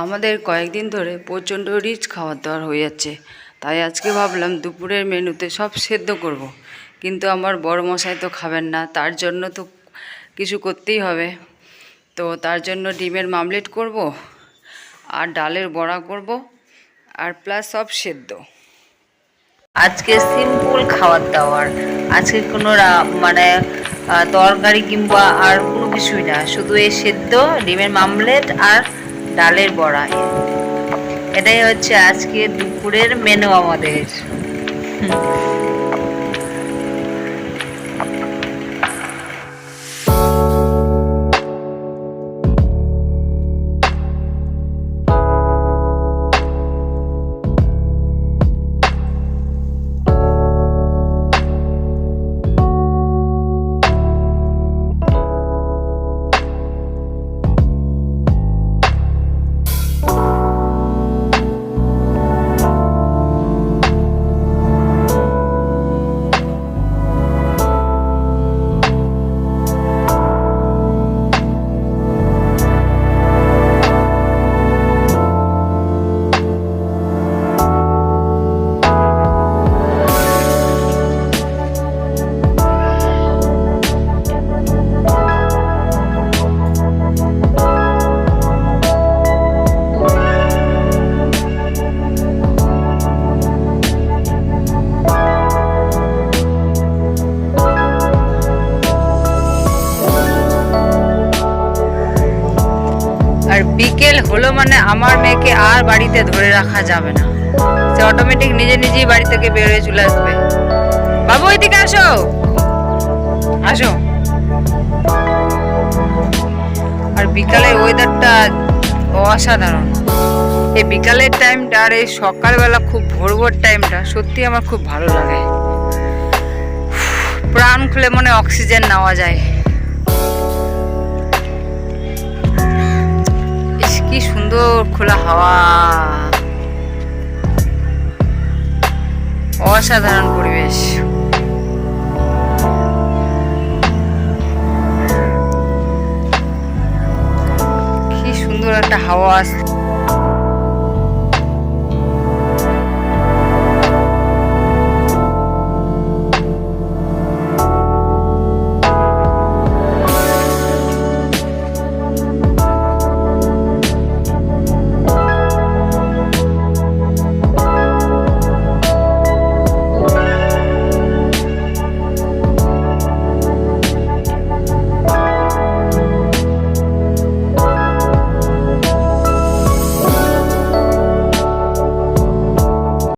আমাদের কয়েকদিন ধরে প্রচণ্ড রিচ খাবার দাবার হয়ে যাচ্ছে, তাই আজকে ভাবলাম দুপুরের মেনুতে সব সেদ্ধ করব। কিন্তু আমার বড় মশাই তো খাবেন না, তার জন্য তো কিছু করতেই হবে। তো তার জন্য ডিমের মামলেট করব, আর ডালের বড়া করব, আর প্লাস সব সেদ্ধ। আজকে সিম্পল খাবার দাবার, আজকে কোনো তরকারি কিংবা আর কোনো কিছুই না, শুধু এই সেদ্ধ ডিমের মামলেট আর ডালের বড়া। এটাই হচ্ছে আজকে দুপুরের মেনু আমাদের। আর বিকেল হলো মানে আমার মেয়েকে আর বাড়িতে ধরে রাখা যাবে না, সে অটোমেটিক নিজে নিজেই বাড়ি থেকে বের হয়ে চলে আসবে। বাবু এদিকে আসো, আসো। আর বিকালের ওয়েদারটা অসাধারণ। এই বিকালের টাইমটা আর এই সকালবেলা খুব ভোর ভোর টাইমটা সত্যি আমার খুব ভালো লাগে। প্রাণ খুলে মনে অক্সিজেন নেওয়া যায়। কি সুন্দর খোলা হাওয়া, অসাধারণ পরিবেশ। কি সুন্দর একটা হাওয়া আসছে।